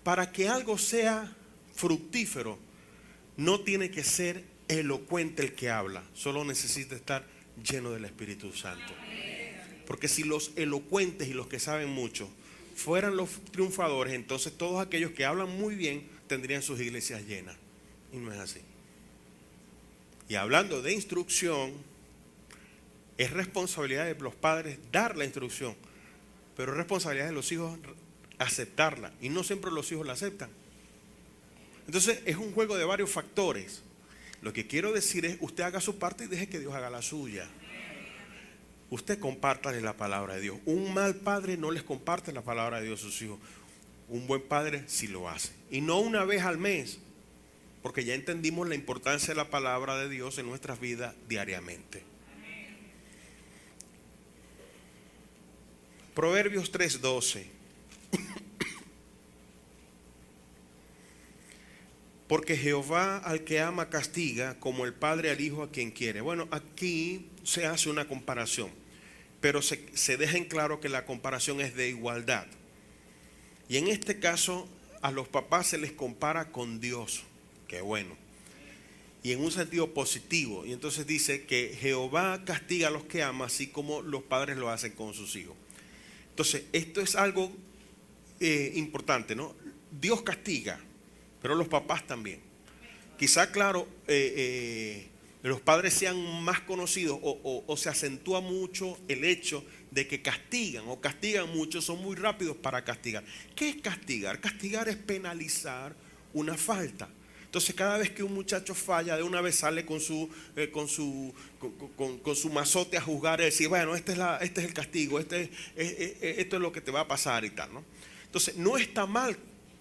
para que algo sea fructífero, no tiene que ser elocuente el que habla, solo necesita estar lleno del Espíritu Santo. Porque si los elocuentes y los que saben mucho fueran los triunfadores, entonces todos aquellos que hablan muy bien tendrían sus iglesias llenas. Y no es así. Y hablando de instrucción, es responsabilidad de los padres dar la instrucción, pero es responsabilidad de los hijos aceptarla. Y no siempre los hijos la aceptan. Entonces es un juego de varios factores. Lo que quiero decir es, usted haga su parte y deje que Dios haga la suya. Usted compártale la palabra de Dios. Un mal padre no les comparte la palabra de Dios a sus hijos. Un buen padre sí lo hace. Y no una vez al mes, porque ya entendimos la importancia de la palabra de Dios en nuestras vidas diariamente. Proverbios 3:12. Porque Jehová al que ama castiga, como el padre al hijo a quien quiere. Bueno, aquí se hace una comparación, pero se deja en claro que la comparación es de igualdad. Y en este caso a los papás se les compara con Dios. Qué bueno. Y en un sentido positivo. Y entonces dice que Jehová castiga a los que ama, así como los padres lo hacen con sus hijos. Entonces esto es algo importante, ¿no? Dios castiga, pero los papás también. Quizá, claro, los padres sean más conocidos o se acentúa mucho el hecho de que castigan o castigan mucho, son muy rápidos para castigar. ¿Qué es castigar? Castigar es penalizar una falta. Entonces cada vez que un muchacho falla, de una vez sale con su mazote a juzgar y decir, bueno, este es el castigo, esto es lo que te va a pasar y tal, ¿no? Entonces no está mal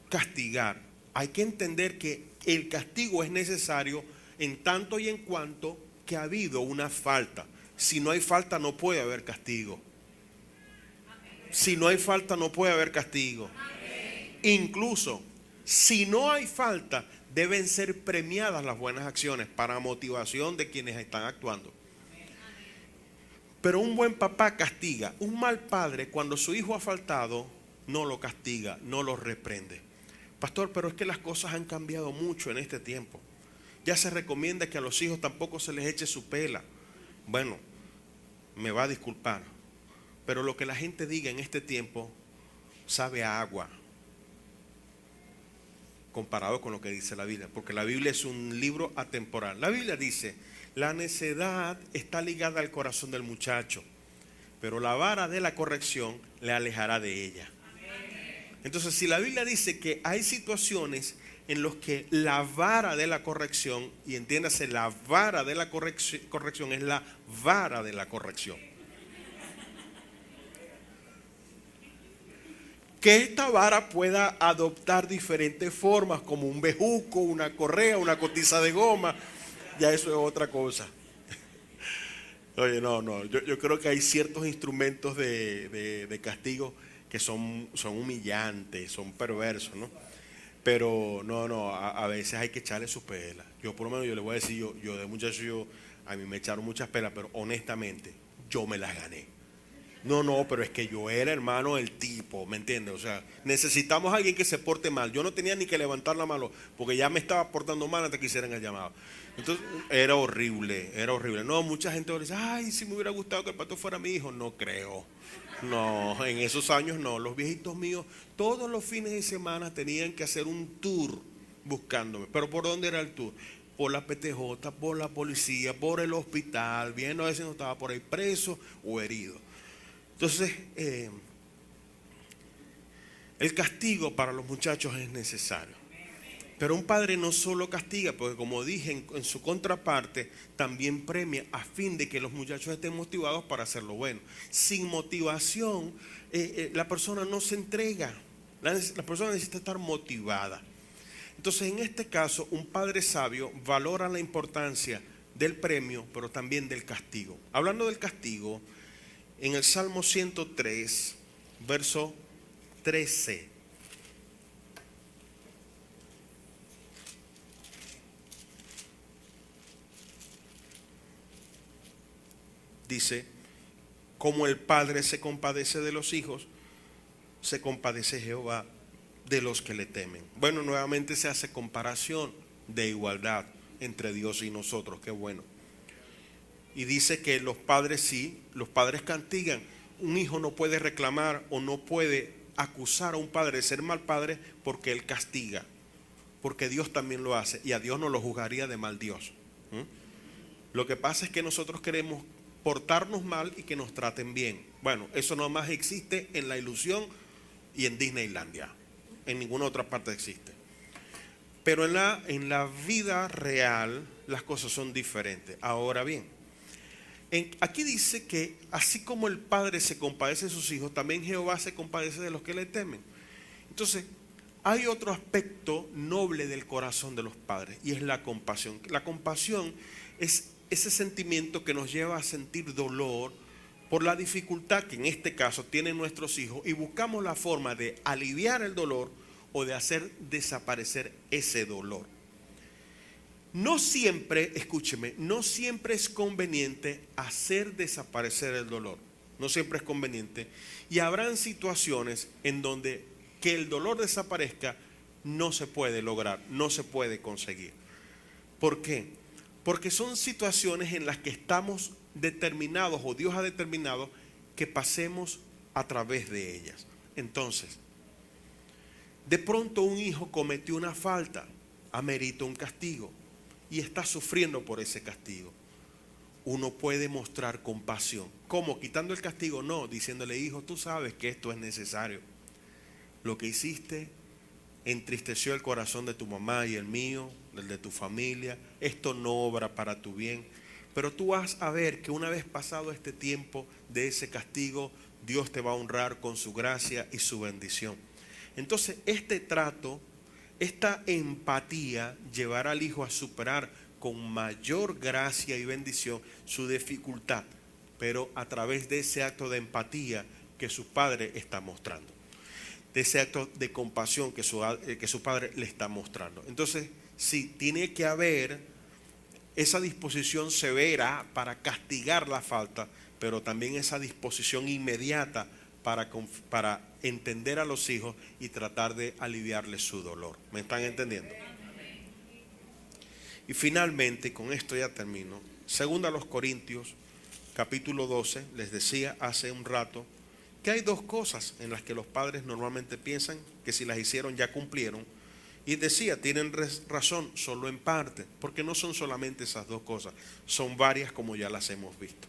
castigar. Hay que entender que el castigo es necesario en tanto y en cuanto que ha habido una falta. Si no hay falta, no puede haber castigo. Si no hay falta, no puede haber castigo. Incluso, si no hay falta, deben ser premiadas las buenas acciones para motivación de quienes están actuando. Pero un buen papá castiga. Un mal padre, cuando su hijo ha faltado, no lo castiga, no lo reprende. Pastor, pero es que las cosas han cambiado mucho en este tiempo. Ya se recomienda que a los hijos tampoco se les eche su pela. Bueno, me va a disculpar, pero lo que la gente diga en este tiempo sabe a agua comparado con lo que dice la Biblia, porque la Biblia es un libro atemporal. La Biblia dice: la necedad está ligada al corazón del muchacho, pero la vara de la corrección le alejará de ella. Entonces, si la Biblia dice que hay situaciones en las que la vara de la corrección, y entiéndase, la vara de la corrección es la vara de la corrección, que esta vara pueda adoptar diferentes formas, como un bejuco, una correa, una cotiza de goma, ya eso es otra cosa. Oye, no, yo creo que hay ciertos instrumentos de castigo que son humillantes, son perversos, ¿no? Pero a veces hay que echarle su pela. Yo por lo menos, yo le voy a decir, yo de muchacho, a mí me echaron muchas pelas, pero honestamente, yo me las gané. No, pero es que yo era, hermano, el tipo, ¿me entiendes? O sea, necesitamos a alguien que se porte mal. Yo no tenía ni que levantar la mano, porque ya me estaba portando mal antes que hicieran el llamado. Entonces, era horrible. No, mucha gente dice: ay, si me hubiera gustado que el pastor fuera mi hijo. No creo. No, en esos años no. Los viejitos míos, todos los fines de semana tenían que hacer un tour buscándome. ¿Pero por dónde era el tour? Por la PTJ, por la policía, por el hospital, viendo a ver si no estaba por ahí preso o herido. Entonces, el castigo para los muchachos es necesario. Pero un padre no solo castiga, porque como dije, en su contraparte también premia, a fin de que los muchachos estén motivados para hacer lo bueno. Sin motivación, la persona no se entrega. La persona necesita estar motivada. Entonces, en este caso, un padre sabio valora la importancia del premio, pero también del castigo. Hablando del castigo, en el Salmo 103, verso 13. Dice: como el Padre se compadece de los hijos, se compadece Jehová de los que le temen. Bueno, nuevamente se hace comparación de igualdad entre Dios y nosotros. Qué bueno. Y dice que los padres sí, los padres castigan. Un hijo no puede reclamar o no puede acusar a un padre de ser mal padre, porque él castiga, porque Dios también lo hace, y a Dios no lo juzgaría de mal Dios. Lo que pasa es que nosotros queremos portarnos mal y que nos traten bien. Bueno, eso nomás existe en la ilusión y en Disneylandia. En ninguna otra parte existe. Pero en la vida real las cosas son diferentes. Ahora bien, aquí dice que así como el Padre se compadece de sus hijos, también Jehová se compadece de los que le temen. Entonces, hay otro aspecto noble del corazón de los padres, y es la compasión. La compasión es ese sentimiento que nos lleva a sentir dolor por la dificultad que en este caso tienen nuestros hijos, y buscamos la forma de aliviar el dolor o de hacer desaparecer ese dolor. No siempre, escúcheme, no siempre es conveniente hacer desaparecer el dolor. No siempre es conveniente. Y habrán situaciones en donde que el dolor desaparezca no se puede lograr, no se puede conseguir. ¿Por qué? Porque son situaciones en las que estamos determinados, o Dios ha determinado que pasemos a través de ellas. Entonces, de pronto un hijo cometió una falta, amerita un castigo y está sufriendo por ese castigo. Uno puede mostrar compasión. ¿Cómo? ¿Quitando el castigo? No, diciéndole: hijo, tú sabes que esto es necesario. Lo que hiciste entristeció el corazón de tu mamá y el mío, el de tu familia. Esto no obra para tu bien. Pero tú vas a ver que una vez pasado este tiempo de ese castigo, Dios te va a honrar con su gracia y su bendición. Entonces, este trato, esta empatía, llevará al hijo a superar con mayor gracia y bendición su dificultad, pero a través de ese acto de empatía que su padre está mostrando, de ese acto de compasión que su padre le está mostrando. Entonces, sí, tiene que haber esa disposición severa para castigar la falta, pero también esa disposición inmediata para entender a los hijos y tratar de aliviarles su dolor. ¿Me están entendiendo? Y finalmente, con esto ya termino. Segunda a los Corintios, capítulo 12, les decía hace un rato que hay dos cosas en las que los padres normalmente piensan que si las hicieron ya cumplieron. Y decía, tienen razón solo en parte, porque no son solamente esas dos cosas, son varias como ya las hemos visto.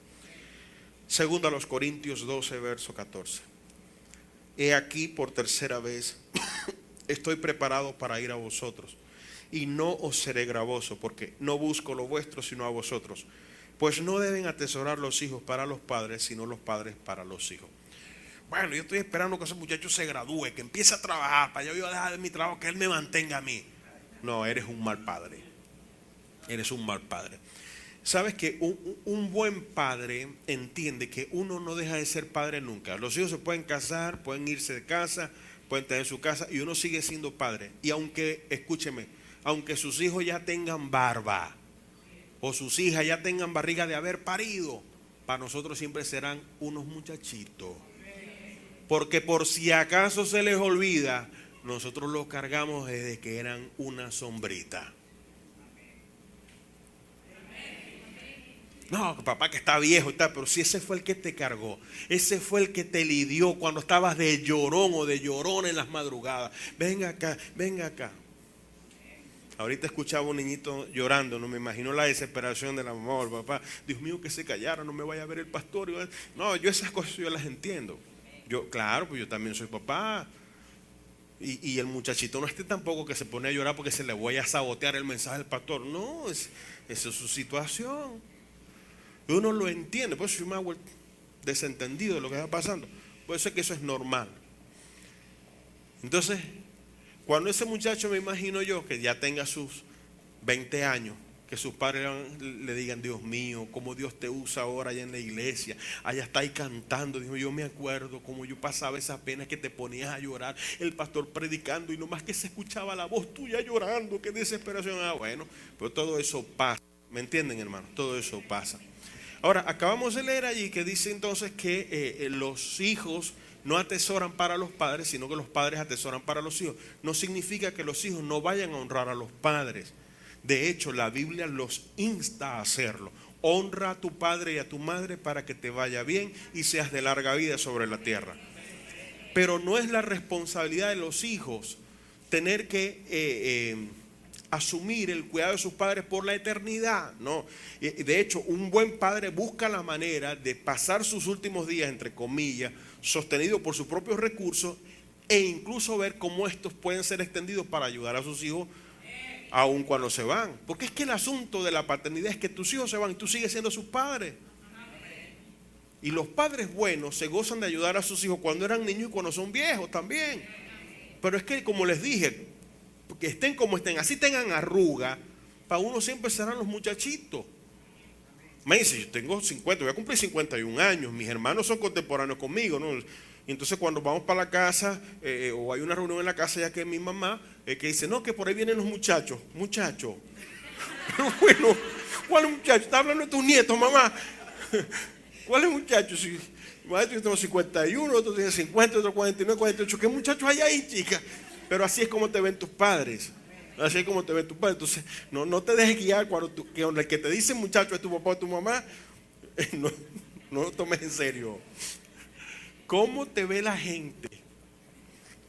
Segundo a los Corintios 12, verso 14. He aquí por tercera vez estoy preparado para ir a vosotros, y no os seré gravoso, porque no busco lo vuestro sino a vosotros. Pues no deben atesorar los hijos para los padres, sino los padres para los hijos. Bueno, yo estoy esperando que ese muchacho se gradúe, que empiece a trabajar, para yo a dejar de mi trabajo, que él me mantenga a mí. No, eres un mal padre. Eres un mal padre. Sabes que un buen padre entiende que uno no deja de ser padre nunca. Los hijos se pueden casar, pueden irse de casa, pueden tener su casa, y uno sigue siendo padre. Y aunque, escúcheme, aunque sus hijos ya tengan barba, o sus hijas ya tengan barriga de haber parido, para nosotros siempre serán unos muchachitos. Porque por si acaso se les olvida, nosotros los cargamos desde que eran una sombrita. No, papá que está viejo y tal, pero si ese fue el que te cargó, ese fue el que te lidió cuando estabas de llorón o de llorón en las madrugadas. Venga acá, venga acá. Ahorita escuchaba un niñito llorando, no me imagino la desesperación de la mamá o el papá. Dios mío, que se callara, no me vaya a ver el pastor. No, yo esas cosas yo las entiendo. Yo, claro, pues yo también soy papá. Y el muchachito no esté tampoco que se pone a llorar porque se le voy a sabotear el mensaje del pastor. No, esa es su situación. Uno lo entiende, por eso yo me hago desentendido de lo que está pasando. Puede ser que eso es normal. Entonces, cuando ese muchacho, me imagino yo, que ya tenga sus 20 años, que sus padres le digan, Dios mío, cómo Dios te usa ahora allá en la iglesia, allá está ahí cantando. Dijo, yo me acuerdo cómo yo pasaba esa pena que te ponías a llorar, el pastor predicando y nomás que se escuchaba la voz tuya llorando, qué desesperación. Ah, bueno, pero todo eso pasa, ¿me entienden, hermano? Todo eso pasa. Ahora, acabamos de leer allí que dice entonces que los hijos no atesoran para los padres, sino que los padres atesoran para los hijos. No significa que los hijos no vayan a honrar a los padres. De hecho, la Biblia los insta a hacerlo. Honra a tu padre y a tu madre para que te vaya bien y seas de larga vida sobre la tierra. Pero no es la responsabilidad de los hijos tener que asumir el cuidado de sus padres por la eternidad. No. De hecho, un buen padre busca la manera de pasar sus últimos días, entre comillas, sostenido por sus propios recursos, e incluso ver cómo estos pueden ser extendidos para ayudar a sus hijos aun cuando se van. Porque es que el asunto de la paternidad es que tus hijos se van y tú sigues siendo sus padres. Y los padres buenos se gozan de ayudar a sus hijos cuando eran niños y cuando son viejos también. Pero es que, como les dije, que estén como estén, así tengan arruga, para uno siempre serán los muchachitos. Me dice, yo tengo 50, voy a cumplir 51 años, mis hermanos son contemporáneos conmigo, ¿no? Y entonces cuando vamos para la casa, o hay una reunión en la casa, ya que mi mamá, que dice, no, que por ahí vienen los muchachos. Pero bueno, ¿cuáles muchachos? ¿Estás hablando de tus nietos, mamá? ¿Cuáles muchachos? Si, yo tengo 51, otro tiene 50, otro 49, 48. ¿Qué muchachos hay ahí, chica? Pero así es como te ven tus padres. Así es como te ven tus padres. Entonces, no te dejes guiar cuando el que te dice muchacho es tu papá o tu mamá. No lo tomes en serio. ¿Cómo te ve la gente?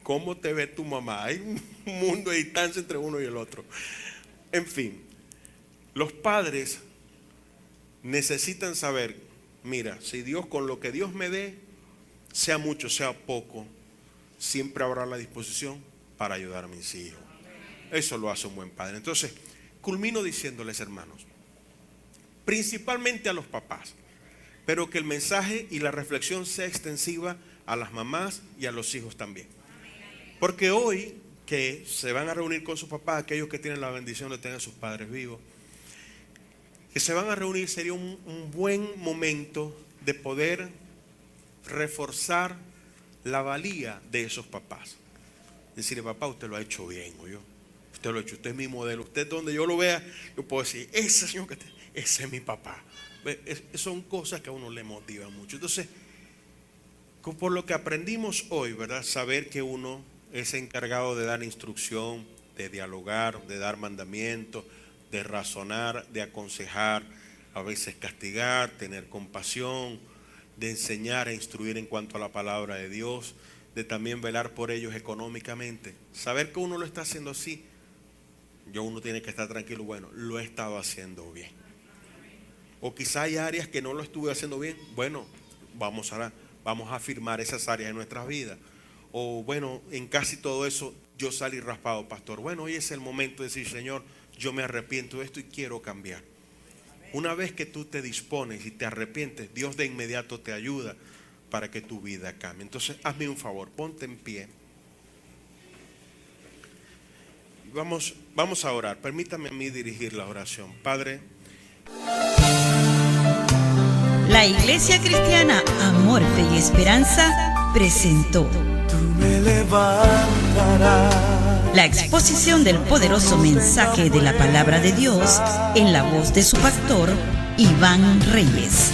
¿Cómo te ve tu mamá? Hay un mundo de distancia entre uno y el otro. En fin, los padres necesitan saber, mira, si Dios, con lo que Dios me dé, sea mucho, sea poco, siempre habrá la disposición para ayudar a mis hijos. Eso lo hace un buen padre. Entonces, culmino diciéndoles, hermanos, principalmente a los papás, pero que el mensaje y la reflexión sea extensiva a las mamás y a los hijos también. Porque hoy que se van a reunir con sus papás, aquellos que tienen la bendición de tener a sus padres vivos, que se van a reunir, sería un buen momento de poder reforzar la valía de esos papás. Decirle, papá, usted lo ha hecho bien, ¿oyó? Usted lo ha hecho, usted es mi modelo. Usted, donde yo lo vea, yo puedo decir, ese señor ese es mi papá. Son cosas que a uno le motivan mucho. Entonces, por lo que aprendimos hoy, ¿verdad? Saber que uno es encargado de dar instrucción, de dialogar, de dar mandamientos, de razonar, de aconsejar, a veces castigar, tener compasión, de enseñar e instruir en cuanto a la palabra de Dios, de también velar por ellos económicamente. Saber que uno lo está haciendo así, uno tiene que estar tranquilo, bueno, lo he estado haciendo bien. O quizá hay áreas que no lo estuve haciendo bien, bueno, vamos a afirmar esas áreas en nuestras vidas. O bueno, en casi todo eso yo salí raspado, pastor. Bueno, hoy es el momento de decir, Señor, yo me arrepiento de esto y quiero cambiar. Una vez que tú te dispones y te arrepientes, Dios de inmediato te ayuda para que tu vida cambie. Entonces, hazme un favor, ponte en pie. Vamos a orar. Permítame a mí dirigir la oración. Padre. La Iglesia Cristiana Amor, Fe y Esperanza presentó Tú me levantarás. la exposición del poderoso mensaje de la palabra de Dios en la voz de su pastor, Iván Reyes.